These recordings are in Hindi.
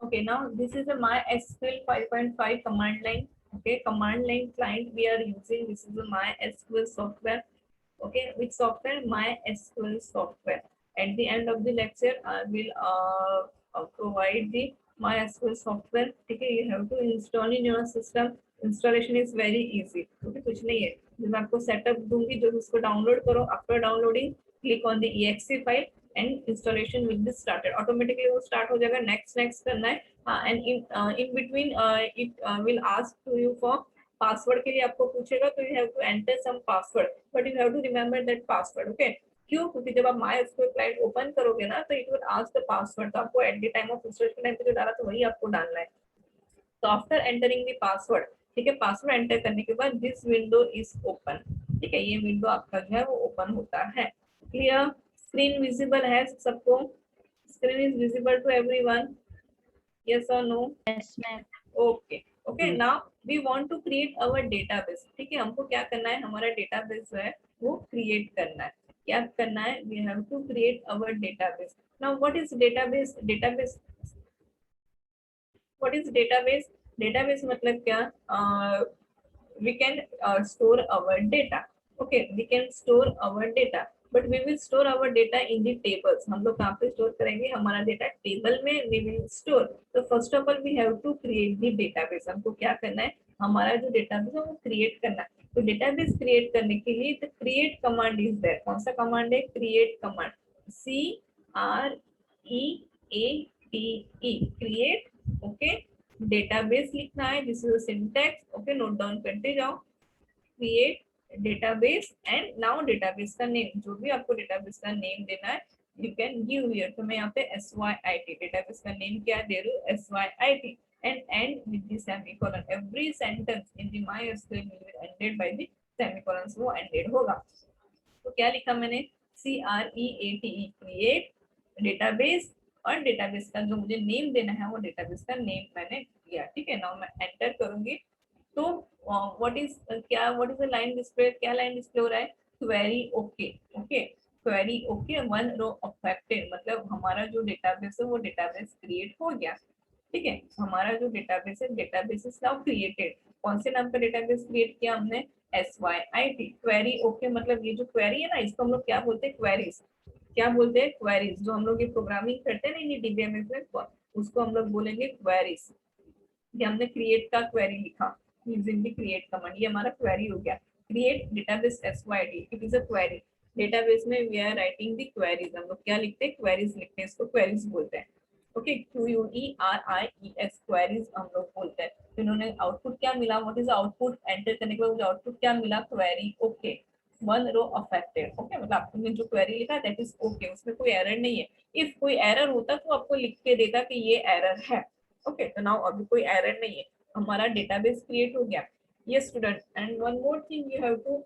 Okay, now this is a MySQL 5.5 command line. Okay, command line client we are using. This is a MySQL software. Okay, which software? MySQL software. At the end of the lecture, I will provide the MySQL software. Okay, you have to install in your system. Installation is very easy. Okay, कुछ नहीं है. मैं आपको setup दूंगी, जो उसको download करो. After downloading, click on the exe file and installation will be started. Automatically वो start हो जाएगा. Next करना है. And in between it will ask to you for password के लिए आपको पूछेगा, तो you have to enter some password, but you have to remember that password. Okay, क्यों? क्योंकि जब आप MySQL क्लाइंट ओपन करोगे ना, तो it will ask the password. तो आपको eight the time of installation time पे जो डाला, तो वही आपको डालना है. तो आफ्टर एंटरिंग द पासवर्ड, ठीक है, पासवर्ड एंटर करने के बाद दिस विंडो इज ओपन. ठीक है, ये विंडो आपका जो है वो ओपन होता है. क्लियर? स्क्रीन विजिबल है सबको? Screen is visible to everyone? Yes और no? Yes ma'am. Okay. Okay, now we want to create our database. ठीक है, हमको क्या करना है? हमारा डेटाबेस जो है वो क्रिएट करना है. क्या करना है? We have to create our database. Now what is database? Database, what is database? Database मतलब क्या? we can store our data. Okay, we can store our data, but we will store our data in the tables. हम लोग कहाँ पे स्टोर करेंगे? हमारा डेटा टेबल में we will store. तो first of all we have to create the database. हमको क्या करना है? हमारा जो डेटाबेस है वो क्रिएट करना है. तो डेटाबेस क्रिएट करने के लिए the create command is there. कौन सा कमांड है? Create command. CREATE, create. Okay, database लिखना है. This is syntax. Okay, note down करते जाओ. Create database and now database का नेम, जो भी आपको डेटाबेस का नेम देना है यू कैन गिव हियर. तो मैं यहाँ पे SYIT, डेटाबेस का नेम क्या दे रही हूँ? SYIT and end with the semicolon. Every sentence in the MySQL will be ended by the semicolons. वो ended होगा. तो क्या लिखा मैंने? CREATE, क्रिएट डेटाबेस, और डेटाबेस का जो मुझे नेम देना है वो डेटाबेस का नेम मैंने दिया. ठीक है, नाउ मैं एंटर करूंगी. तो व्हाट इज क्या, what is the line display? क्या लाइन डिस्प्ले हो रहा है? Query okay. Okay, query okay, one row affected, मतलब हमारा जो डेटाबेस है वो डेटाबेस क्रिएट हो गया. ठीक है, हमारा जो डेटाबेस है, डेटाबेस इज नाउ क्रिएटेड. कौन से नाम का डेटाबेस क्रिएट किया हमने? SYIT. क्वेरी ओके, मतलब ये जो क्वेरी है ना, इसको हम लोग क्या बोलते हैं? क्वेरीज. क्या बोलते हैं? क्वेरीज. जो हम लोग ये प्रोग्रामिंग करते हैं ना ये DBMS में, उसको हम लोग बोलेंगे क्वेरीज. ये हमने क्रिएट का क्वेरी लिखा यूजिंग द क्रिएट कमांड. ये हमारा क्वेरी हो गया. Create database SYIT, it is a query. Database में we are writing the queries. हम लोग क्या लिखते हैं? क्वेरीज लिखते हैं. इसको क्वेरीज बोलते हैं. ओके, QUERIES, क्वेरीज हम लोग बोलते हैं. तो इन्होंने आउटपुट क्या मिला? What is output? एंटर करने के बाद मुझे आउटपुट क्या मिला? Query okay, one row affected. Okay, मतलब आपने जो क्वेरी लिखा दैट इज ओके, उसमें कोई एरर नहीं है. इफ कोई एरर होता तो आपको लिख के देता कि ये एरर है. ओके, तो नाउ अभी कोई एरर नहीं है, हमारा डेटाबेस क्रिएट हो गया. Yes student, and one more thing you have to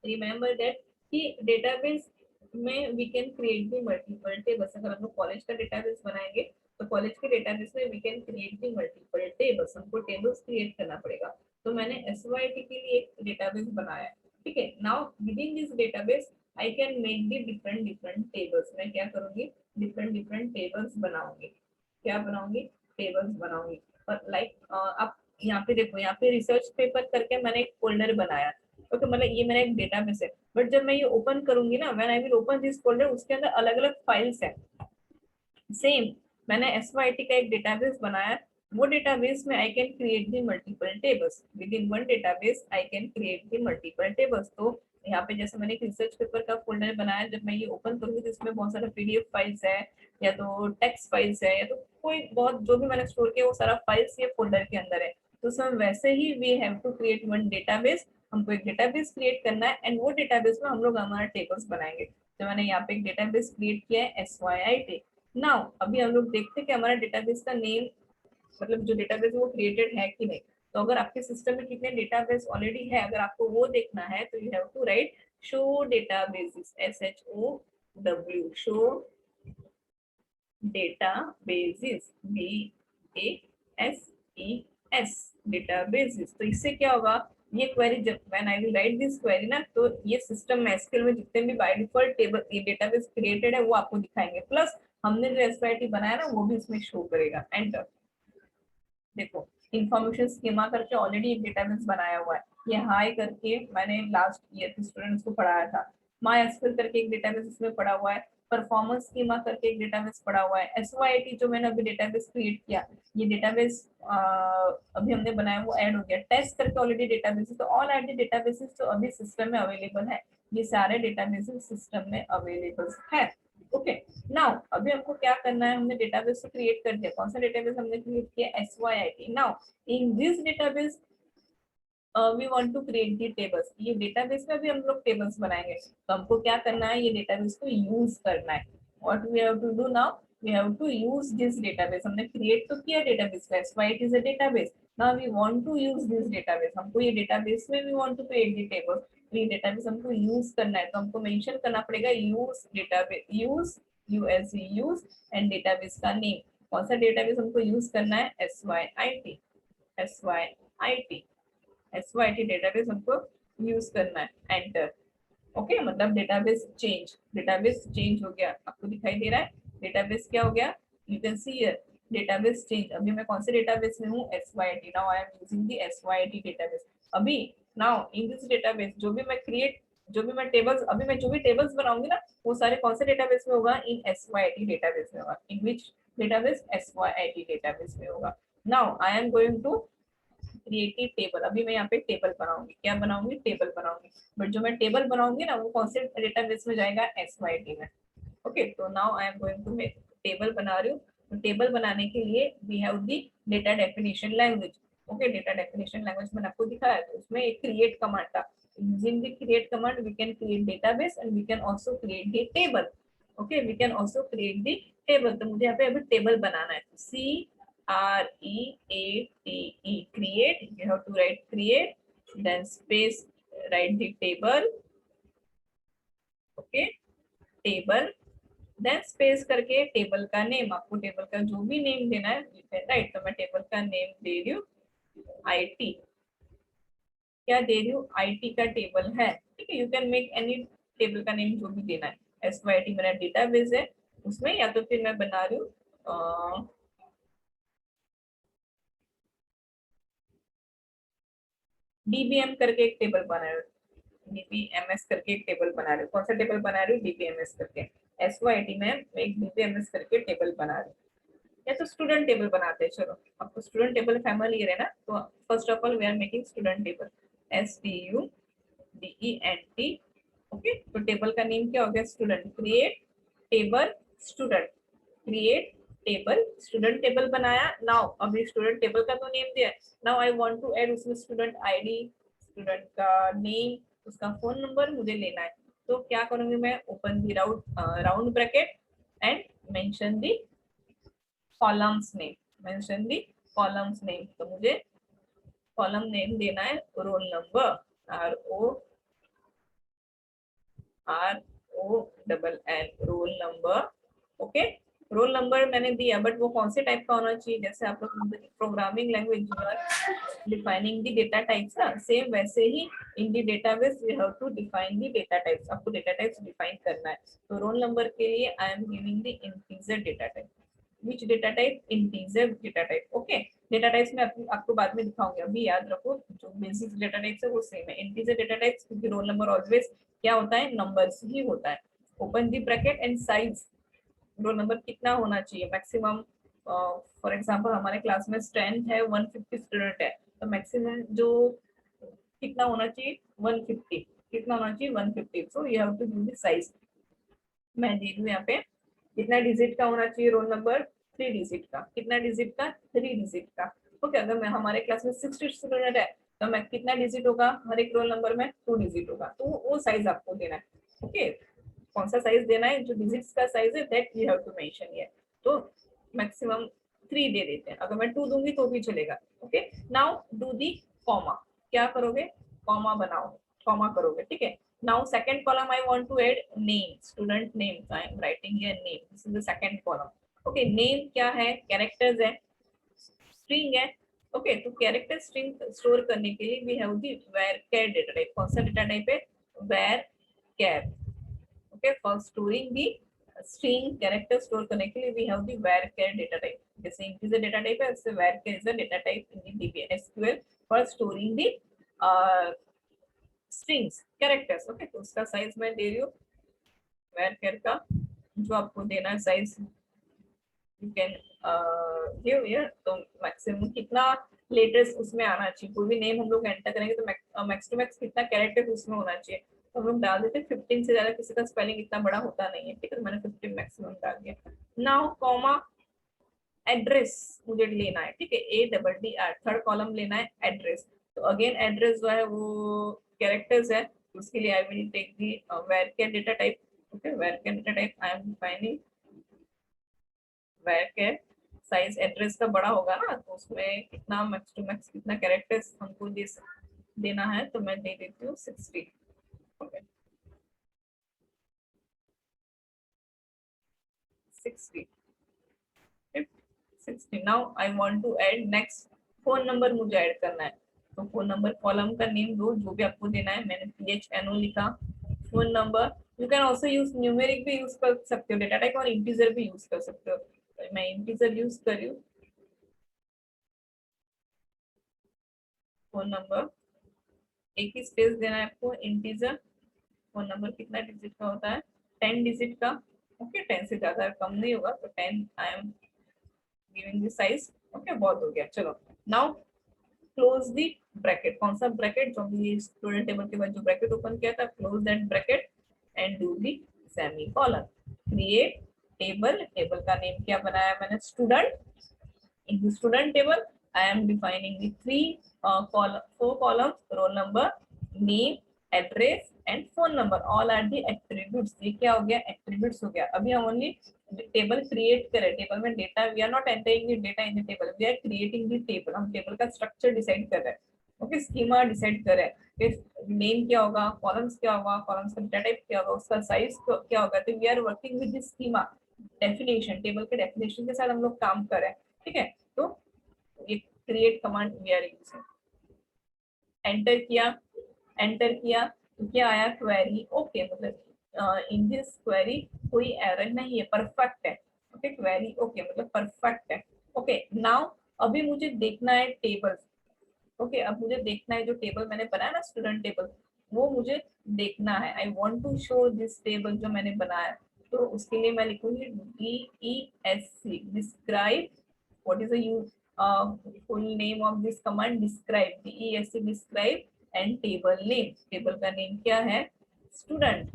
remember that कि डेटाबेस में we can create the multiple tables. अगर हम लोग कॉलेज का डेटाबेस बनाएंगे तो कॉलेज के डेटाबेस में we can create the multiple tables. हमको टेबल्स क्रिएट करना पड़ेगा. तो मैंने SYT के लिए एक डेटाबेस बनाया. ठीक है, now with in this database I can make the different different tables. मैं क्या करूंगी? डिफरेंट डिफरेंट टेबल्स बनाऊंगी. क्या बनाऊंगी? टेबल्स बनाऊंगी. और लाइक आप यहाँ पे देखो, यहाँ पे रिसर्च पेपर करके मैंने एक फोल्डर बनाया. ओके, मतलब ये मेरा एक डेटाबेस है. बट जब मैं ये ओपन करूंगी ना, when I will open this folder, उसके अंदर अलग अलग फाइल्स है. सेम मैंने SYT का एक डेटाबेस बनाया. वो डेटाबेस में I can create the multiple tables. With in one database I can create the multiple tables. तो यहाँ पे जैसे मैंने एक रिसर्च पेपर का फोल्डर बनाया, जब मैं ये ओपन करूंगी तो इसमें बहुत सारा PDF फाइल्स है, या तो टेक्स्ट फाइल्स है, या तो कोई बहुत जो भी मैंने स्टोर किया वो सारा फाइल्स ये फोल्डर के अंदर है. तो सर वैसे ही we have to create one database. हमको एक डेटाबेस क्रिएट करना है एंड वो डेटाबेस में हम लोग हमारा टेबल्स बनाएंगे. तो मैंने यहाँ पे एक डेटाबेस क्रिएट किया है SYIT. नाउ अभी हम लोग देखते हैं कि हमारा डेटाबेस का नेम, मतलब जो डेटाबेस वो क्रिएटेड है कि नहीं. तो अगर आपके सिस्टम में कितने डेटाबेस ऑलरेडी है, अगर आपको वो देखना है तो you have to write show databases, SHOW, show databases, BASES, databases. तो इससे क्या होगा? ये क्वेरी जब when I will write this query ना, तो ये सिस्टम में SQL में जितने भी बाय डिफॉल्ट टेबल ये डेटाबेस क्रिएटेड है वो आपको दिखाएंगे. प्लस हमने जो एसवाईटी बनाया ना वो भी इसमें शो करेगा। एंटर। देखो इंफॉर्मेशन स्कीमा करके ऑलरेडी एक डेटाबेस बनाया हुआ है, ये हाई करके मैंने लास्ट ईयर के स्टूडेंट्स को पढ़ाया था। माई एसक्यूएल करके एक डेटाबेस इसमें पड़ा हुआ है, परफॉर्मेंस स्कीमा करके एक डेटाबेस पड़ा हुआ है, एसवाईटी जो मैंने अभी डेटाबेस क्रिएट किया, ये डेटाबेस अभी हमने बनाया वो ऐड हो गया। टेस्ट करके ऑलरेडी डेटाबेस, तो ऑल आर दी डेटाबेसेस जो अभी सिस्टम में अवेलेबल है, ये सारे डेटाबेसेस सिस्टम में अवेलेबल है। ओके नाउ अभी हमको क्या करना है, हमने डेटाबेस तो क्रिएट कर दिया। कौन सा डेटाबेस हमने क्रिएट किया, SYIT। Now in this database we want to create the tables. ये डेटाबेस में भी हम लोग टेबल्स बनाएंगे, तो हमको क्या करना है, ये डेटाबेस को यूज करना है। What we have to do now, we have to use this database. हमने क्रिएट तो किया डेटाबेस को, SYIT is a database. Now we want to use this database. हमको ये डेटाबेस में we want to create the table, ये डेटाबेस हमको यूज करना है, तो हमको मेंशन करना पड़ेगा use database, use U S E use and database का नेम। कौन सा डेटाबेस हमको यूज करना है, SYIT। SYIT SYIT डेटाबेस हमको यूज करना है। एंटर। ओके मतलब डेटाबेस चेंज हो गया, आपको दिखाई दे रहा है डेटाबेस क्या हो गया, you can see here database change. अभी मैं कौन से डेटाबेस में हूँ, SYIT। Now I am using the SYIT database. अभी नाउ इन दिस डेटाबेस जो भी मैं टेबल्स, अभी मैं जो भी टेबल्स बनाऊंगी ना, वो सारे कौन से डेटाबेस में होगा, इन SYIT डेटाबेस में होगा। In which database, SYIT database में होगा। Now I am going to creative table. अभी मैं यहाँ पे टेबल बनाऊंगी, क्या बनाऊंगी, टेबल बनाऊंगी। बट जो मैं टेबल बनाऊंगी ना वो कौन से डेटाबेस में जाएगा, SYIT में। ओके तो now I am going to make table बना रही हूँ। तो टेबल बनाने के लिए we have the data definition language. Okay data definition language मैंने आपको दिखाया, तो उसमें एक क्रिएट कमांड था। Using the create command we can create database and we can also create the table. Okay we can also create the table. तो मुझे यहाँ पे अभी टेबल बनाना है, CREATE create, you have to write create, then space, write the table, okay table, then space करके टेबल का नेम, आपको टेबल का जो भी नेम देना है राइट। तो मैं टेबल का नेम दे रही हूँ IT। क्या दे रही हूँ, IT का टेबल है, ठीक है। You can make any table का नेम जो भी देना है। SYIT मेरा डेटाबेस है उसमें, या तो फिर मैं बना रही हूँ DBM करके एक टेबल बना रही हूँ, DBMS करके एक टेबल बना रही हूँ। कौन सा टेबल बना रही हूँ, DBMS करके। SYIT में एक DBMS करके टेबल बना रही हूँ, या तो स्टूडेंट टेबल बनाते हैं। चलो आपको स्टूडेंट टेबल फैमिलियर है ना, तो first of all we are making student table, STUDENT। Okay तो टेबल का नेम क्या हो गया, student. Create table student, create table student table बनाया। नाउ अभी स्टूडेंट टेबल का तो नेम दिया है, now I want to add उसमें स्टूडेंट आईडी, स्टूडेंट का नेम, उसका फोन नंबर मुझे लेना है। तो क्या करूंगी मैं, open the round bracket and mention the columns name, mention the columns name. तो मुझे कॉलम नेम देना है roll number, ROLL roll number. Okay roll number मैंने दिया, बट वो कौन से टाइप का होना चाहिए, जैसे आप लोग programming language defining the data types ना, सेम वैसे ही in the database we have to define the data types. आपको डेटा टाइप्स डिफाइन करना है। तो रोल नंबर के लिए I am giving the integer data type. Which data type, integer data type. Okay data types में आपको बाद में दिखाऊंगी, अभी याद रखो जो बेसिक डेटा टाइप्स है वो सेम है, इंटीजर डेटा टाइप्स, क्योंकि रोल नंबर ऑलवेज क्या होता है, नंबर्स ही होता है। Open the bracket and size, roll number कितना होना चाहिए मैक्सिमम। फॉर एग्जांपल हमारे क्लास में स्ट्रेंथ है 150 स्टूडेंट है, तो मैक्सिमम जो कितना होना चाहिए, 150, कितना होना चाहिए 150। So you have to give the size. मैं दे दूं यहाँ पे कितना डिजिट का होना चाहिए रोल नंबर, 3 डिजिट का। कितना डिजिट का, 3 डिजिट का। ओके अगर मैं हमारे क्लास में 60 स्टूडेंट है तो मैं कितना डिजिट होगा हर एक रोल नंबर में, 2 डिजिट होगा। तो वो साइज आपको देना है। ओके कौन सा साइज देना है, जो डिजिट्स का साइज है that you have to mention here. तो मैक्सिमम 3 दे देते हैं, अगर मैं 2 दूंगी तो भी चलेगा। Okay now do the comma, क्या करोगे, कॉमा बनाओ, कॉमा करोगे, ठीक है। Now second column I want to add name, student name. I am writing here name, this is the second column. Okay name क्या है, कैरेक्टर्स है, स्ट्रिंग है। ओके तो कैरेक्टर स्ट्रिंग स्टोर करने के लिए we have the varchar data type. कौन सा डेटा टाइप है, varchar। Okay for storing the string character store करने के लिए we have the varchar data type. जैसे इंटीजर डेटा टाइप है, वैसे varchar is a data type in the DB SQL for storing the strings characters. Okay, तो उसका साइज मैं दे रही हूँ varchar का, जो आपको देना है size you can give here. तो मैक्सिमम कितना लेटर्स उसमें आना चाहिए, कोई भी नेम हम लोग एंटर करेंगे तो मैक्स टू मैक्स कितना कैरेक्टर उसमें होना चाहिए, तो हम लोग डाल देते हैं 15 से ज्यादा, किसी का स्पेलिंग इतना बड़ा होता नहीं है, ठीक है, तो मैंने 15 मैक्सिमम डाल दिया। नाउ कॉमा एड्रेस मुझे लेना है, ठीक है, ADDR थर्ड कॉलम लेना है एड्रेस। तो अगेन एड्रेस जो है वो कैरेक्टर्स है, उसके लिए I will take the varchar data type. Okay, varchar data type I am defining varchar size address का बड़ा होगा ना, तो उसमें कितना मैक्स टू मैक्स कितना कैरेक्टर्स हमको देना है, तो मैं दे देती हूँ 60। Okay, 60, 60। Now I want to add next phone number, मुझे ऐड करना है, तो फोन नंबर कॉलम का नेम दो जो भी आपको देना है, मैंने PHNO लिखा। Phone number you can also use numeric भी यूज कर सकते हो, डेटा टाइप और इंटीजर भी यूज कर सकते हो, तो मैं इंटीजर यूज कर रही हूँ। फोन नंबर एक ही स्पेस देना है आपको, इंटीजर। फोन नंबर कितना डिजिट का होता है, 10 डिजिट का। ओके, 10 से ज्यादा कम नहीं होगा, तो 10 आई am giving the size. Okay, बहुत हो गया, चलो नाउ क्लोज द ब्रैकेट। कौन सा ब्रैकेट, जो भी स्टूडेंट टेबल के बाद जो ब्रैकेट ओपन किया था, close that bracket and do the semicolon. Create table, table का नेम क्या बनाया मैंने, student. In the student table, I am defining the four columns: roll number, name, address, and phone number. All are the attributes. ये क्या हो गया, attributes हो गया। अभी हम only टेबल क्रिएट करें, टेबल में data, we are not entering the data in the table, we are creating the table. हम टेबल का स्ट्रक्चर डिसाइड कर रहे हैं, ओके, स्कीमा डिसाइड कर रहे हैं, नेम क्या होगा, कॉलम्स क्या होगा, कॉलम्स का डेटा टाइप क्या होगा, उसका साइज क्या होगा, तो we are working with this schema definition, table के डेफिनेशन के साथ हम लोग काम कर रहे हैं, ठीक है। तो ये create command we are using, enter किया, एंटर किया तो क्या आया, क्वेरी ओके, मतलब इन दिस क्वेरी कोई एरर नहीं है, परफेक्ट है। ओके, क्वेरी ओके मतलब परफेक्ट है। ओके, नाउ अभी मुझे देखना है टेबल। ओके, अब मुझे देखना है जो टेबल मैंने बनाया ना, स्टूडेंट टेबल, वो मुझे देखना है। I want to show this table जो मैंने बनाया, तो उसके लिए मैं लिखूंगी DESC, describe. what is the use full name of this command, describe, DESC describe, and table name, table का name क्या है, student।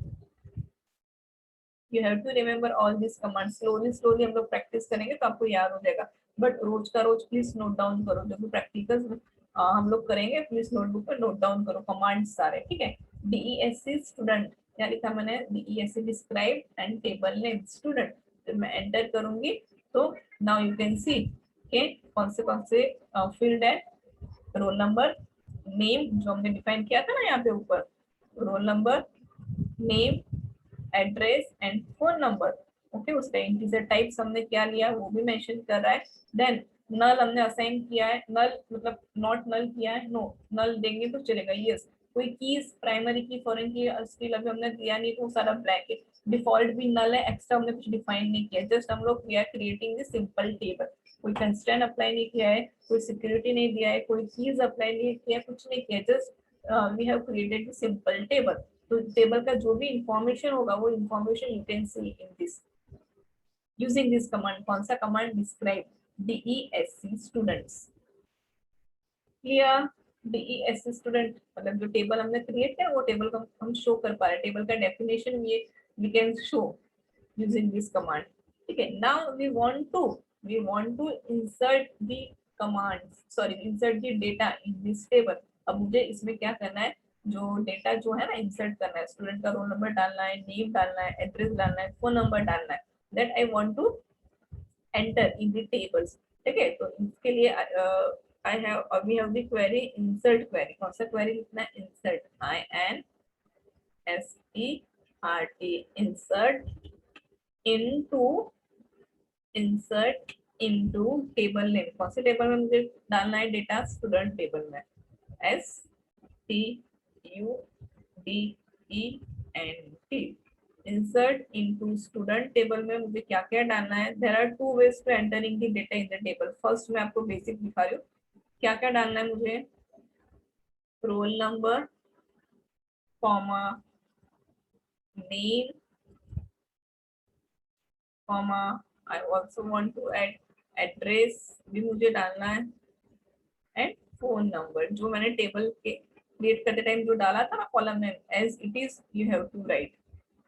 you have to remember all these commands, slowly हम लोग प्रैक्टिस करेंगे तो आपको याद हो जाएगा, बट रोज का रोज प्लीज नोट डाउन करो, जो भी प्रैक्टिकल हम लोग करेंगे प्लीज नोटबुक पर नोट डाउन करो कमांड सारे, ठीक है। DESC स्टूडेंट, क्या लिखा मैंने, DESC describe and table name student. तो मैं एंटर करूंगी तो नाउ यू कैन सी के कौन से फील्ड है, रोल नंबर, नेम जो हमने डिफाइन किया था ना यहाँ पे ऊपर, roll number, name, address and phone number. Okay, उसका इंटीजर टाइप्स हमने क्या लिया वो भी मेंशन कर रहा है। देन नल हमने असाइन किया है, नल मतलब नॉट नल किया है, नो नल देंगे तो चलेगा, यस। कोई कीज, प्राइमरी की, फॉरेन की, स्टिल अभी हमने दिया नहीं तो सारा ब्लैक है। डिफॉल्ट भी नल है, एक्स्ट्रा हमने कुछ डिफाइन नहीं किया, जस्ट हम लोग we are creating the simple table. कोई कंस्ट्रेंट अप्लाई नहीं किया है, कोई सिक्योरिटी नहीं दिया है, कोई कीज अप्लाई नहीं किया, कुछ नहीं किया, just we have created the simple table. तो टेबल का जो भी इंफॉर्मेशन होगा वो information you can see in this using this command. कौन सा command, describe, DESC students. Clear, DESC student मतलब जो टेबल हमने क्रिएट किया वो टेबल को हम शो कर पा रहे हैं, टेबल का डेफिनेशन ये we can show using this command, ठीक है। Now we want to insert the command, sorry insert the data in this table. अब मुझे इसमें क्या करना है, जो डेटा जो है ना इंसर्ट करना है, स्टूडेंट का रोल नंबर डालना है, नेम डालना है, एड्रेस डालना है, फोन नंबर डालना है, that I want to enter in the tables, ठीक है। तो इसके लिए I have we have the query insert query. कौन सा क्वेरी लिखना है, insert, INSERT, insert into, insert into table name. कौन से टेबल में मुझे डालना है डेटा, स्टूडेंट टेबल में, STUDENT। Insert into student table में मुझे क्या क्या डालना है. There are two ways to entering the data in the table. First मैं आपको बेसिक दिखा रही हूँ क्या क्या डालना है मुझे. Roll number, comma, name, comma, I also want to add address भी मुझे डालना है, एंड फोन नंबर जो मैंने टेबल के क्रिएट करते टाइम जो डाला था ना कॉलम में as it is you have to write.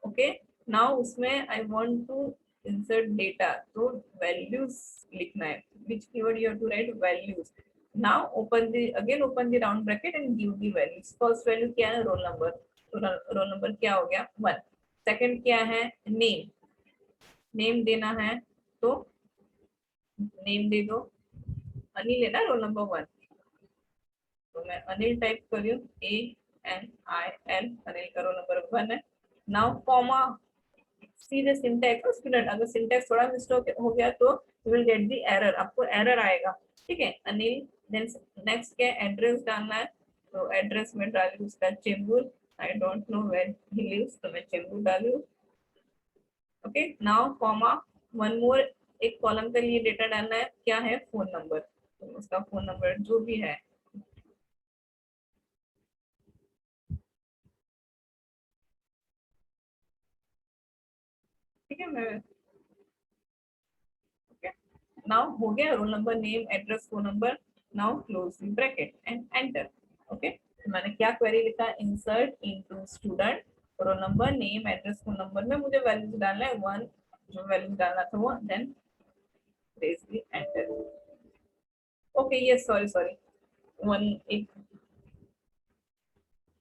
Okay, now उसमें I want to insert data, तो वैल्यूज लिखना है. Which keyword you have to write? Values. Now open the round bracket and give the values. First value क्या है? Roll number. तो रोल नंबर क्या हो गया? 1. सेकंड क्या है? नेम. नेम देना है तो नेम दे दो. अनिल है ना रोल नंबर 1, तो मैं अनिल टाइप कर रही हूँ. ANIL. अनिल का रोल नंबर 1 है. Now comma, see the syntax. Student, अगर सिंटैक्स थोड़ा मिस्टेक हो गया तो you will get the error. आपको एरर आएगा. ठीक है. अनिल. देन नेक्स्ट क्या? एड्रेस डालना है. तो एड्रेस में डालू उसका Chembur. I don't know where he lives, तो मैं चेंबूर डालू. Okay. Now comma, one more. एक कॉलम के लिए डेटा डालना है. क्या है? Phone number. तो उसका फोन नंबर जो भी है. ठीक है. मैं ओके. नाउ हो गया roll number, name, address, phone number. Now close the bracket and enter. Okay. तो मैंने क्या क्वेरी लिखा? Insert into student, roll number, name, address, phone number में मुझे वैल्यूज डालना है 1, जो वैल्यूज डालना था वो. Then press the enter. Okay. ये सॉरी सॉरी, वन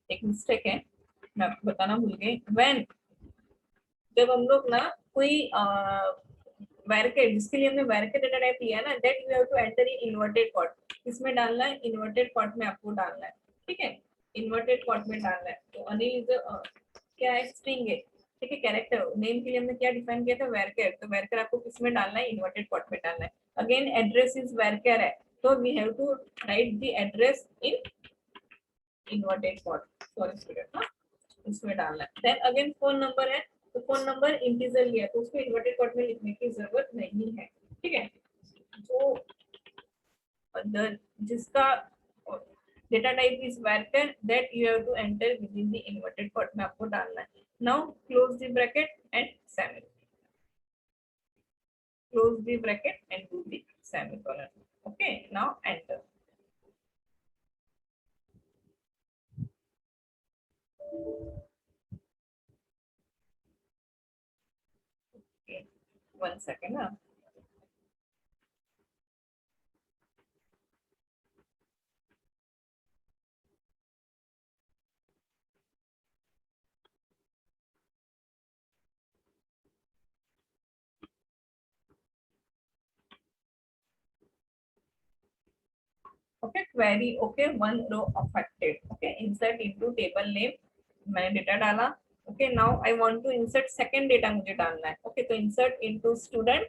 एक मिस्टेक है, मैं आपको बताना भूल गई. व्हेन, जब हम लोग ना कोई वैरकेट, जिसके लिए हमने वैरकेट डेटा टाइप लिया है ना, that you have to enter in inverted quote. इसमें डालना है इन्वर्टेड कॉट में, आपको डालना है. ठीक है. इन्वर्टेड कॉट में डालना है. तो अनिल इज क्या है? स्ट्रिंग है. ठीक है. कैरेक्टर. नेम के लिए हमने क्या डिफाइन किया था? वैरकेट. तो वैरकेट आपको किसमें डालना है? इन्वर्टेड कॉट में डालना है. अगेन एड्रेस इज वैरकेट है, तो we have to write the address in inverted quote. Sorry student, हाँ, इसमें डालना है. देन अगेन फोन नंबर है, तो फोन नंबर इंटीजर लिया तो उसको इन्वर्टेड कॉट में लिखने की जरूरत नहीं है. ठीक है. जो जिसका data type is varchar, that you have to enter within the inverted quote में आपको डालना है. Now close the bracket and semi, close the bracket and do the semicolon. Okay. Now enter. Okay, 1 second. हाँ. Okay. Query. Okay. One row affected. Okay. Insert into table name. मैंने डेटा डाला. Okay. Now I want to insert second data मुझे डालना है. ओके. तो insert into student.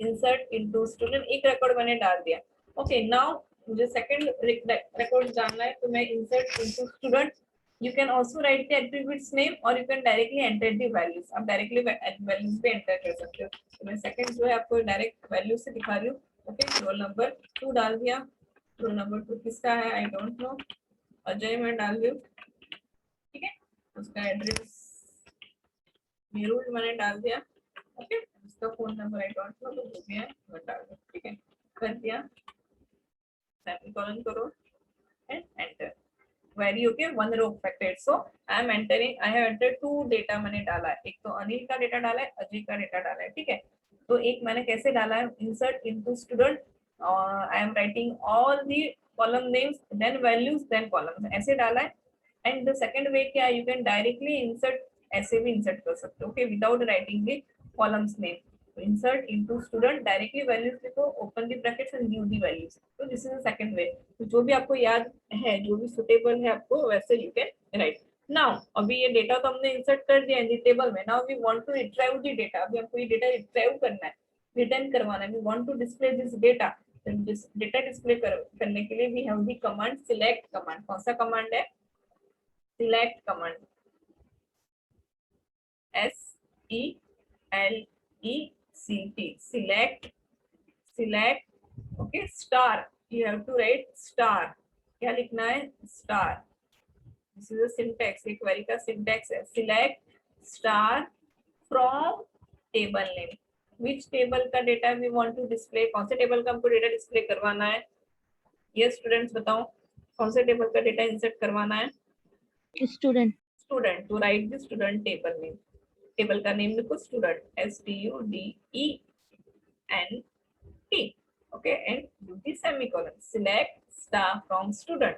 Insert into student, एक रिकॉर्ड मैंने डाल दिया. ओके. नाउ मुझे सेकंड रिकॉर्ड डालना है, तो मैं insert into student. You can also write the attributes name और you can directly enter the values. आप डायरेक्टली वैल्यूज पे एंटर कर सकते हो. तो मैं सेकंड जो है आपको डायरेक्ट वैल्यू से दिखा रही हूँ. ओके. रोल नंबर 2 डाल दिया. रोल नंबर 2 किसका है? आई डोंट नो. अजय मैं डाल रही हूँ. ठीक है. उसका एड्रेस मेरूल मैंने डाल दिया. ओके. उसका phone number I don't no, तो वो भी है, मैं डाल दूँ. ठीक है. कर दिया. सेमीकोलन करो and enter. Query. Okay. One row affected. So I am entering, I have entered 2 data मैंने डाला है. एक तो अनिल का डेटा डाला है, अजय का डेटा डाला है. ठीक है. तो एक मैंने कैसे डाला है? Insert into student. I am writing all the column names, then values, then columns, ऐसे डाला है. एंड द सेकंड वे क्या है? यू कैन डायरेक्टली इंसर्ट, ऐसे भी इंसर्ट कर सकते हो. Okay. Without writing the columns name. Insert into student, directly values लिखो, open the brackets and give the values. तो this is the second way. तो जो भी आपको याद है, जो भी सुटेबल है आपको, वैसे यू कैन राइट. नाउ अभी ये डेटा तो हमने इंसर्ट कर दिया इन टेबल में. Now we want to retrieve the data. अभी हमको ये डेटा रिट्राइव करना है, रिटर्न करवाना है. We want to display this data. डेटा डिस्प्ले करने के लिए we have the command select command. कौन सा कमांड है? Select command. SELECT, select, okay, star, you have to write star, क्या लिखना है, star, this is a syntax, ये query का syntax है, select star from table name, which table का data we want to display, कौन से table का हमको data display करवाना है, ये स्टूडेंट्स बताओ कौन से टेबल का डेटा इंसर्ट करवाना है, student, student, to write the student table name, table का नेम लिखो student, STUDENT, okay, and do the semicolon, select star from student,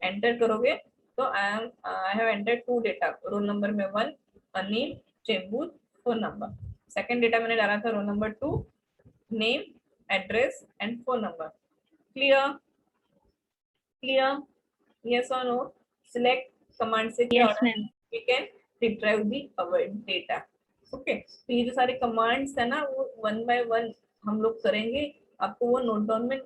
enter करोगे तो I have entered 2 data, roll number में 1 Anil Chembur, phone number, second data मैंने डाला था roll number 2, name, address and phone number, clear, yes or no, select command से क्या yes ma'am, we can retrieve the our data, okay, तो ये जो सारे कमांड्स है ना वो 1 by 1 हम लोग करेंगे, आपको वो नोट डाउन में,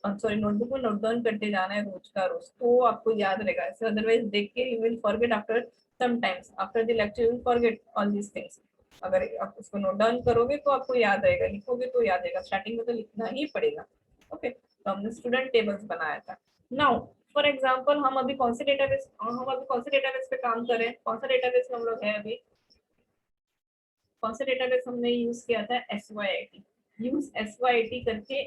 सॉरी नोटबुक में नोट डाउन करते जाना है रोज का रोज, तो आपको याद रहेगा, ऐसे अदरवाइज देख के you will forget after sometimes, after the lecture you will forget all these things, अगर आप उसको नोट डाउन करोगे तो आपको याद रहेगा, लिखोगे तो याद रहेगा, स्टार्टिंग में तो लिखना ही पड़ेगा, ओके, तो हमने स्टूडेंट टेबल्स बनाया था। नाउ फॉर एग्जाम्पल हम अभी कौन से डेटाबेस पे काम कर रहे हैं, कौन सा डेटाबेस हम लोग है अभी, कौन सा डेटाबेस हमने यूज किया था, SYIT, यूज SYIT करके,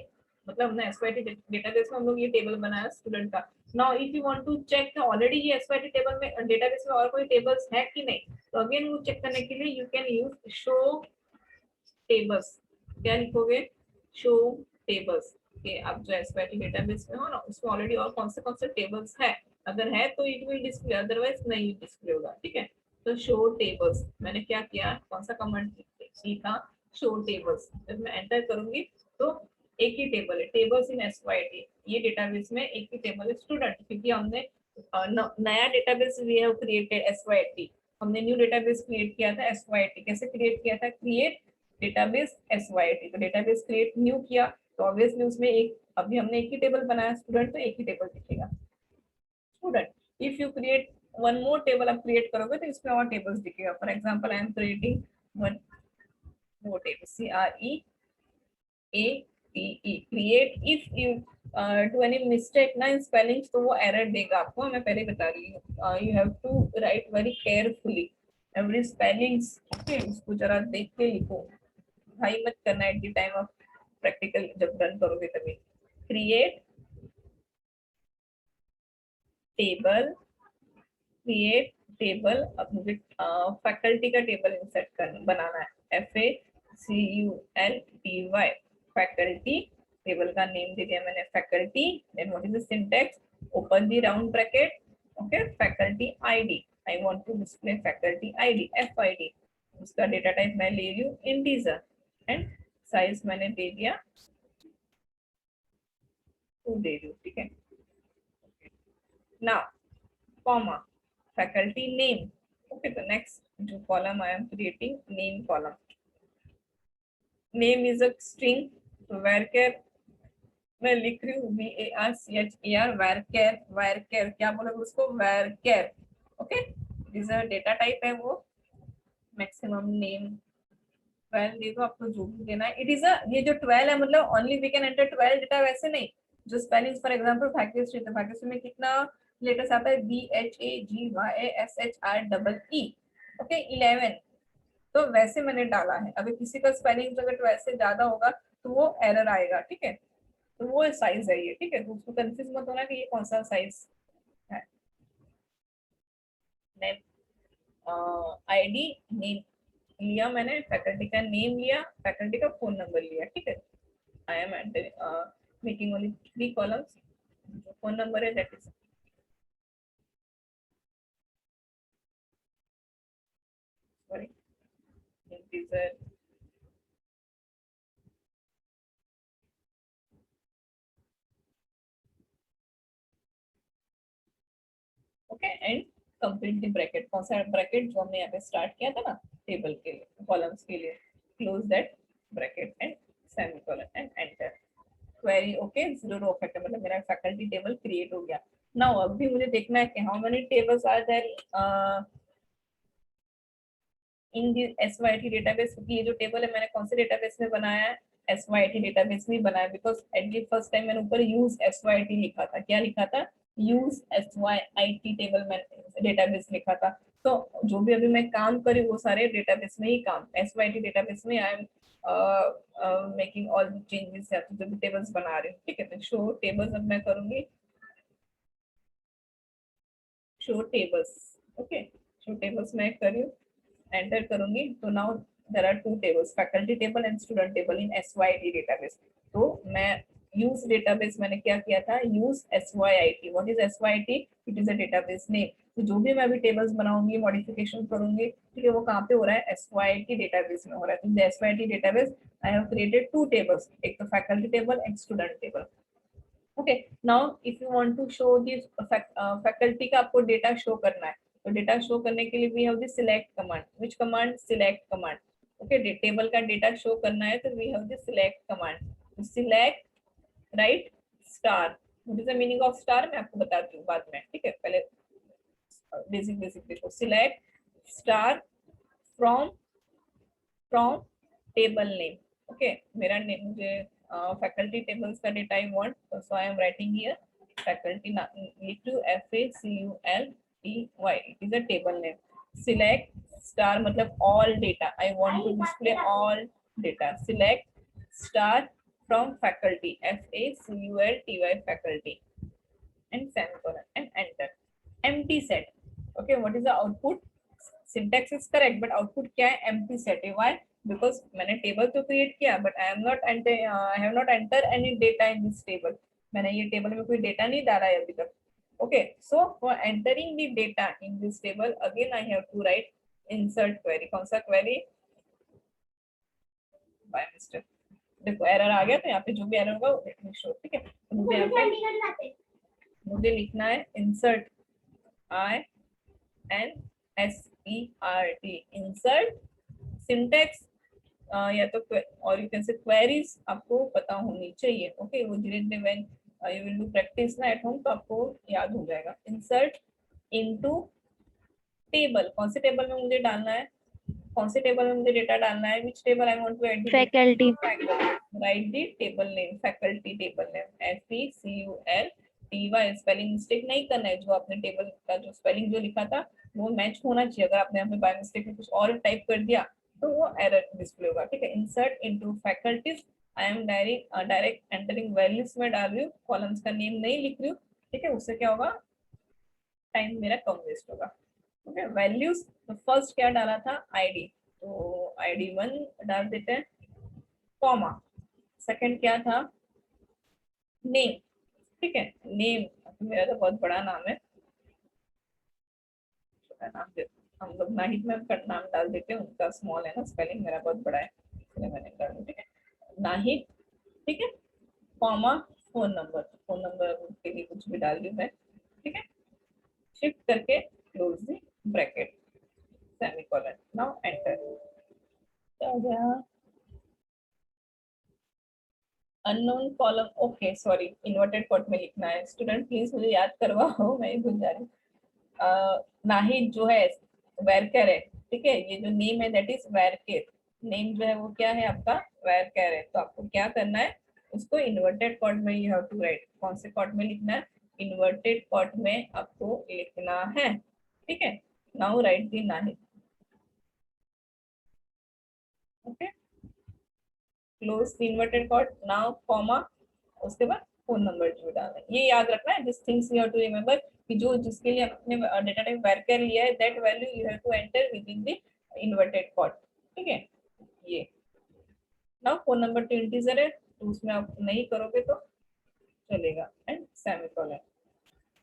मतलब हमने SYIT डेटाबेस में हम लोग ये टेबल बनाया स्टूडेंट का। Now if you want to check already ये SYIT टेबल में डेटाबेस में और कोई टेबल्स है कि नहीं, तो अगेन वो चेक करने के लिए you can use show tables, क्या लिखोगे, शो टेबल्स, कि आप जो SYIT डेटाबेस में हो ना उसमें ऑलरेडी और कौन से टेबल्स है, अगर है तो इट विल डिस्प्ले, अदरवाइज नहीं डिस्प्ले होगा, ठीक है, तो शो टेबल्स, मैंने क्या किया, कौन सा कमांड सीखा, शो टेबल्स, जब मैं एंटर करूंगी तो एक ही टेबल है, टेबल्स इन SYIT, ये डेटाबेस में एक ही टेबल है स्टूडेंट, क्योंकि हमने नया database we have created SYIT, हमने न्यू डेटाबेस क्रिएट किया था SYIT, कैसे क्रिएट किया था, क्रिएट डेटाबेस SYIT, तो डेटाबेस क्रिएट न्यू किया तो ऑब्वियसली उसमें एक, अभी हमने एक ही टेबल बनाया स्टूडेंट, तो एक ही टेबल दिखेगा student, if you create one more table आप क्रिएट करोगे तो इसमें और टेबल्स दिखेगा, for example I am creating one more table, CREATE, create, if you do any mistake ना इन स्पेलिंग्स तो वो एरर देगा आपको, मैं पहले बता रही हूँ, you have to write very carefully every spellings, okay, उसको जरा देख के लिखो, भाई मत करना at the time of practical, जब रन करोगे तभी, क्रिएट टेबल, क्रिएट टेबल, अब मुझे फैकल्टी का टेबल इंसर्ट करना बनाना है, FACULTY, फैकल्टी, टेबल का नेम दे दिया मैंने faculty, then what is the syntax, open the round bracket, okay, faculty ID, I want to display faculty ID, FID, उसका डेटा टाइप मैं ले रही हूँ इंटीजर, एंड साइज मैंने दे दिया 2 दे रही हूँ, ठीक है, now comma, faculty name, okay, the next जो column I am creating, name column, name is a string, तो varchar मैं लिख रही हूँ VARCHAR, varchar, क्या बोलोगे उसको, varchar, okay, is a data type है वो, मैक्सिमम नेम 12 दे दो, आपको जो भी देना है, इट इज अ, ये जो 12 है मतलब only we can enter 12 data, वैसे नहीं, जो स्पेलिंग फॉर एग्जांपल भाग्यश्री, तो भाग्यश्री में कितना लेटर्स आता है, BHAGYASHREE, ओके, 11, तो वैसे मैंने डाला है, अगर किसी का स्पेलिंग अगर 12 से ज्यादा होगा तो वो एरर आएगा, ठीक है, तो वो साइज है ये, ठीक है, तो उसको कंफ्यूज मत होना कि ये कौन सा साइज है, नेम आईडी नेम लिया मैंने, फैकल्टी का नेम लिया, फैकल्टी का फोन नंबर लिया, ठीक है, I am making only 3 columns, जो फोन नंबर है that is, sorry, integer, okay, and complete the bracket, कौन सा ब्रैकेट जो हमने यहाँ पे स्टार्ट किया था ना टेबल के लिए, कॉलम्स के लिए, close that bracket and semicolon and enter, query okay, 0 rho factor, मतलब मेरा फैकल्टी टेबल क्रिएट हो गया। नाउ अब भी मुझे देखना है कि how many tables are there in the SYT database, क्योंकि ये जो टेबल है मैंने कौन से डेटाबेस में बनाया है, SYT डेटाबेस में बनाया, because at the first time मैंने ऊपर यूज SYT लिखा था। क्या लिखा था? यूज SYT टेबल में डेटाबेस लिखा था। तो जो भी अभी मैं काम करी वो सारे डेटाबेस में ही काम, SYT डेटाबेस में I am making all the changes, या तो जो भी टेबल्स बना रही हूँ। ठीक है, तो शो टेबल्स अब मैं करूंगी, show tables. Okay, show tables मैं कर रही हूँ, एंटर करूंगी, तो now there are two tables, faculty table and student table in SYT database. तो मैं यूज डेटाबेस मैंने क्या किया था, use SYT। What is SYT? It is a database name. तो जो भी मैं अभी टेबल्स बनाऊंगी, मॉडिफिकेशन करूंगी, ठीक है, वो कहाँ पे हो रहा है? SYT डेटाबेस में हो रहा है। In the SYT database I have created two tables, एक तो faculty table and student table. Okay, now if you want to show this faculty का आपको डेटा शो करना है, तो डेटा शो करने के लिए we have the select command. Which command? Select command. Okay, table का डेटा शो करना है तो we have the select command. Select write star. What is the meaning of star? मैं आपको बताती हूँ बाद में। ठीक है, पहले बेसिक बेसिक देखो। Select star from from table name. Okay, मेरा नेम, मुझे फैकल्टी टेबल्स का data I want, so I am writing here faculty, need to FACULTY, it is a table name. Select star मतलब all data, I want to display all data. Select star from faculty, FACULTY faculty, and semicolon and enter. Empty set. Okay, what is the output? Syntax is correct, but output क्या है? Empty set है. Why? Because मैंने table तो create किया, but I have not entered any data in this table. मैंने ये table में कोई data नहीं डाला है अभी तक. Okay, so for entering the data in this table, again I have to write insert query. कौन सा query? By mistake. देखो एरर आ गया, तो यहाँ पे जो भी एरर होगा वो लेट मी शो। ठीक है, तो मुझे यहाँ पे मुझे लिखना है इंसर्ट INSERT, इंसर्ट। सिंटेक्स या तो और यू कैन से क्वेरीज आपको पता होनी चाहिए। ओके, वो धीरे धीरे when you will do practice ना एट होम तो आपको याद हो जाएगा। इंसर्ट इनटू टेबल, कौन से टेबल में मुझे डालना है, कौन से टेबल में मुझे डेटा डालना है? Which table I want to add the faculty. Write the table name, faculty table name, FACULTY। Spelling mistake नहीं करना है, जो आपने टेबल का जो स्पेलिंग जो लिखा था वो मैच होना चाहिए। अगर आपने यहाँ पे बाय मिस्टेक में कुछ और टाइप कर दिया तो वो एरर डिस्प्ले होगा। ठीक है, insert into faculties, I am direct entering values में डाल रही हूँ, कॉलम्स का नेम नहीं लिख रही हूँ। ठीक है, उससे क्या होगा? टाइम मेरा कम वेस्ट होगा। ओके, वैल्यूज तो फर्स्ट क्या डाला था? ID, तो ID1 डाल देते हैं, कॉमा। सेकंड क्या था? नेम। ठीक है, नेम, मेरा तो बहुत बड़ा नाम है, छोटा नाम दे, हम लोग नाहिद मैम का नाम डाल देते हैं, उनका स्मॉल है ना, स्पेलिंग मेरा बहुत बड़ा है, इसलिए मैंने कर दिया। ठीक है, नाहिद। ठीक है, comma phone number, phone number के लिए कुछ भी डाल दी मैं। ठीक है, शिफ्ट करके close the bracket, semicolon. Now enter. क्या हो गया? Unknown column, okay sorry, inverted quote में लिखना है। स्टूडेंट प्लीज मुझे याद करवाओ, मैं भूल जा रही हूँ। नाहिद जो है वैरकर है। ठीक है, ये जो नेम है दैट इज वैरकर, नेम जो है वो क्या है आपका? वैरकर है। तो आपको क्या करना है? उसको इन्वर्टेड कॉट में यू हैव टू राइट। कौन से कॉट में लिखना है? इन्वर्टेड कॉट में आपको लिखना है। ठीक है, now write the Nahid. Okay, close the inverted quote, now comma, उसके बाद फोन नंबर जो डालना है। ये याद रखना है, this things you have to remember, कि जो जिसके लिए आपने डेटा टाइप वैरकर लिया है that value you have to enter within the inverted quote. ठीक है, ये नाउ फोन नंबर तो इंटीजर है, तो उसमें आप नहीं करोगे तो चलेगा, and semicolon,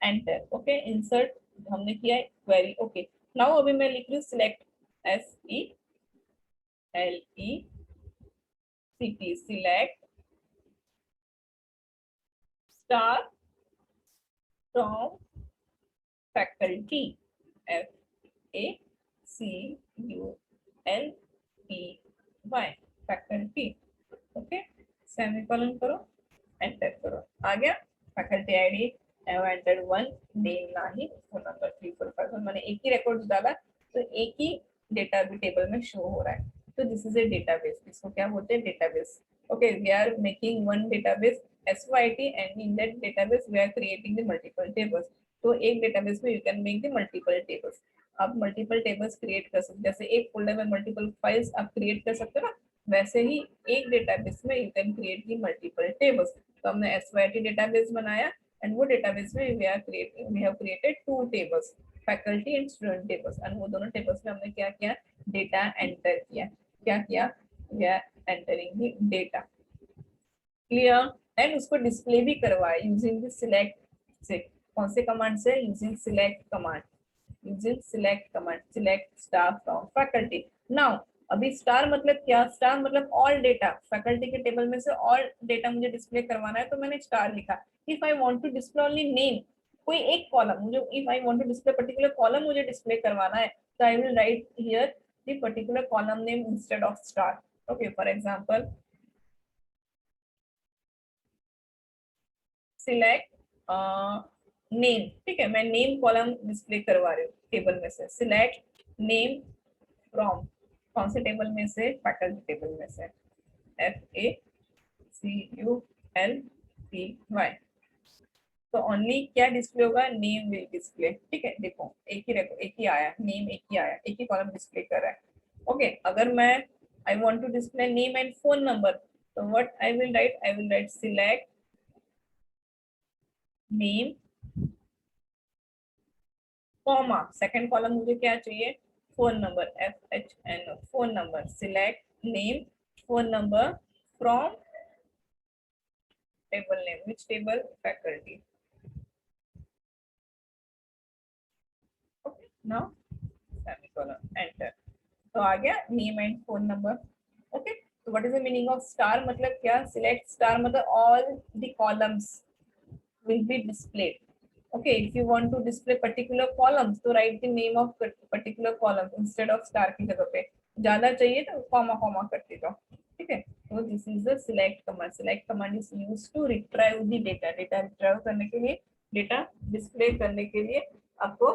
enter. Okay, insert हमने किया है, क्वेरी। ओके, नाउ अभी मैं लिख रही हूँ select, SELECT, select star from faculty, FACULTY, faculty. Okay, semicolon करो, एंटर करो, आ गया। Faculty ID I have entered 1, name Nahid, phone number 3451। मैंने एक ही रिकॉर्ड डाला, तो एक ही डेटा भी टेबल में शो हो रहा है। तो दिस इज ए डेटाबेस, इसको क्या बोलते हैं, database. Okay, we are making one database SYT and in that database we are creating the multiple tables. तो एक डेटाबेस में you can make the multiple tables. आप मल्टीपल टेबल्स क्रिएट कर सकते, जैसे एक फोल्डर में मल्टीपल फाइल्स आप क्रिएट कर सकते हो ना, वैसे ही एक डेटाबेस में you can create the multiple tables. तो हमने SYT डेटाबेस बनाया एंड वो डेटाबेस में we have created 2 tables, faculty and student tables. And वो दोनों टेबल्स में हमने क्या किया, डेटा एंटर किया। क्या किया, we are entering the data. Clear. And उसको डिस्प्ले भी करवाया यूजिंग द सिलेक्ट से। कौन से कमांड से, using select command, using select command, select star from faculty. Now अभी स्टार मतलब क्या, स्टार मतलब ऑल डेटा, फैकल्टी के टेबल में से ऑल डेटा मुझे डिस्प्ले करवाना है, तो मैंने स्टार लिखा। If I want to display only name, कोई एक कॉलम मुझे, if I want to display particular column मुझे डिस्प्ले करवाना है, तो I will write here the particular column name instead of star. Okay, for example select name, ठीक है, मैं नेम कॉलम डिस्प्ले करवा रही हूँ टेबल में से। सिलेक्ट नेम फ्रॉम, कौन से टेबल में से, फैकल्टी टेबल में से, FACULTY। तो ओनली क्या डिस्प्ले होगा, नेम विल डिस्प्ले। ठीक है, देखो एक ही रखो, एक ही आया नेम, एक ही आया, एक ही कॉलम डिस्प्ले कर रहा है। ओके, अगर मैं I want to display name and phone number, तो what I will write select name comma, second column मुझे क्या चाहिए, phone number, FHN, phone number. Select name phone number from table name, which table, faculty. Okay, now semicolon, enter. तो आ गया name and phone number. Okay, तो what is the meaning of star, मतलब क्या, सिलेक्ट स्टार मतलब all the columns will be displayed. Okay, if you want to display particular columns, तो write the name of particular column instead of star की जगह पे, ज्यादा चाहिए तो कॉमा कॉमा करते जाओ। ठीक है, तो this is the select command. Select command is used to retrieve the data, data retrieve करने के लिए, डेटा डिस्प्ले करने के लिए आपको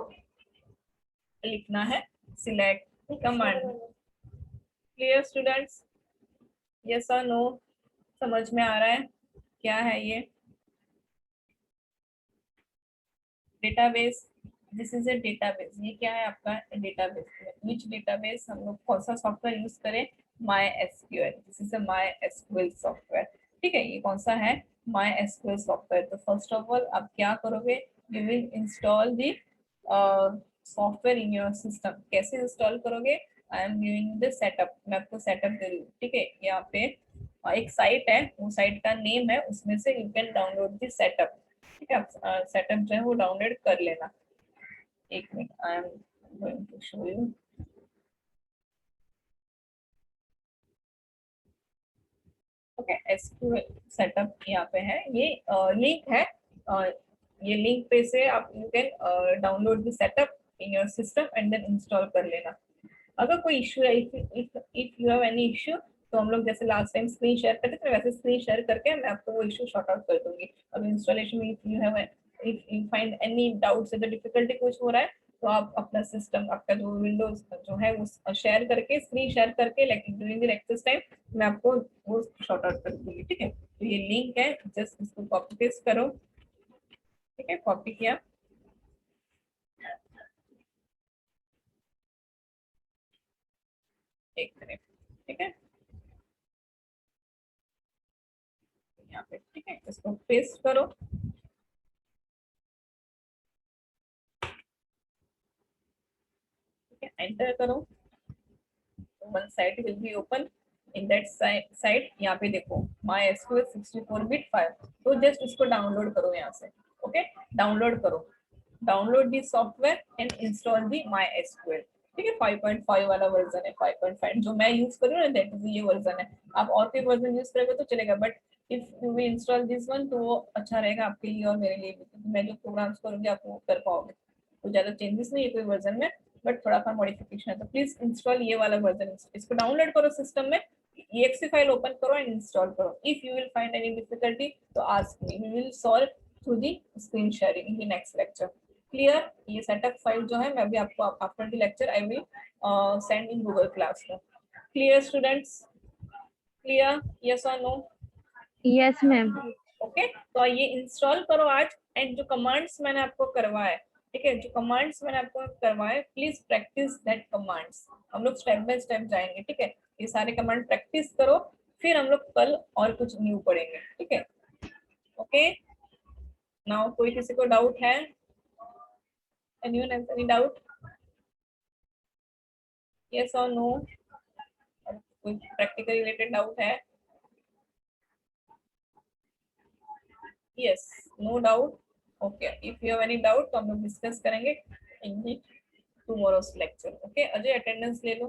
लिखना है select command. Clear students, yes और नो, समझ में आ रहा है क्या है ये database? This is a database, ये क्या है आपका डेटाबेस। विच डेटाबेस, हम लोग कौन सा सॉफ्टवेयर यूज करें, MySQL। This is a MySQL software. ठीक है, ये कौन सा है, MySQL सॉफ्टवेयर। तो फर्स्ट ऑफ ऑल आप क्या करोगे, you will install the software in your system. कैसे इंस्टॉल करोगे, आई एम गिविंग द सेटअप, मैं आपको सेटअप दे रही हूँ। ठीक है, यहाँ पे एक साइट है, वो साइट का नेम है, उसमें से you can download the setup. ठीक है, सेटअप जो है वो डाउनलोड कर लेना। एक minute, I am going to show you. Okay, SQL setup यहाँ पे है, ये लिंक है। ये लिंक पे से आप you can download the setup in your system and then install कर लेना। अगर कोई इशू है, if you have any issue, तो हम लोग जैसे लास्ट टाइम स्क्रीन शेयर करते थे, वैसे स्क्रीन शेयर करके मैं आपको वो इशू शॉर्ट आउट कर दूंगी। अब इंस्टॉलेशन में if you find any doubts या डिफिकल्टी कुछ हो रहा है, तो आप अपना सिस्टम, आपका जो विंडोज जो है वो शेयर करके, स्क्रीन शेयर करके, like during the lecture time मैं आपको वो शॉर्ट आउट कर दूंगी। ठीक है, तो ये लिंक है, जस्ट इसको कॉपी पेस्ट करो। ठीक है, कॉपी किया, एक मिनट। ठीक है, यहाँ पे, ठीक है, इसको पेस्ट करो। ठीक है, एंटर करो, one site will be open। in that site यहाँ पे देखो MySQL 64-bit फाइल, तो जस्ट इसको डाउनलोड करो यहाँ से। ओके, डाउनलोड करो, download the software and install the MySQL। ठीक है, 5.5 वाला वर्जन है, 5.5 जो मैं यूज कर रही हूँ ना, दैट इज ये वर्जन है। आप और कोई वर्जन यूज करोगे तो चलेगा, but if you will install this one, तो वो अच्छा रहेगा आपके लिए और मेरे लिए भी, क्योंकि मैं जो प्रोग्राम्स करूंगी आप वो कर पाओगे। तो ज्यादा चेंजेस नहीं है कोई वर्जन में, बट थोड़ा सा मॉडिफिकेशन है, तो प्लीज इंस्टॉल ये वाला वर्जन। इसको डाउनलोड करो सिस्टम में, exe फाइल ओपन करो एंड इंस्टॉल करो। If you will find any difficulty तो ask me, we will solve through the screen sharing in the next lecture. Clear? ये सेटअप फाइल जो है मैं अभी आपको after the lecture I will send in Google classroom. Clear students? Clear? Yes और नो? Yes ma'am. ओके, तो ये इंस्टॉल करो आज। एंड जो कमांड्स मैंने आपको करवाए, ठीक है, जो कमांड्स मैंने आपको करवाए, प्लीज प्रैक्टिस दैट कमांड्स। हम लोग स्टेप बाय स्टेप जाएंगे, ठीक है। ये सारे कमांड प्रैक्टिस करो, फिर हम लोग कल और कुछ न्यू पढ़ेंगे, ठीक है। ओके, नाउ कोई किसी को डाउट है? Anyone has any doubt? Yes और नो? कोई प्रैक्टिकल रिलेटेड डाउट है? Yes, no doubt? Okay, if you have any doubt तो हम लोग डिस्कस करेंगे in the tomorrow's lecture. Okay, Ajay attendance ले लो।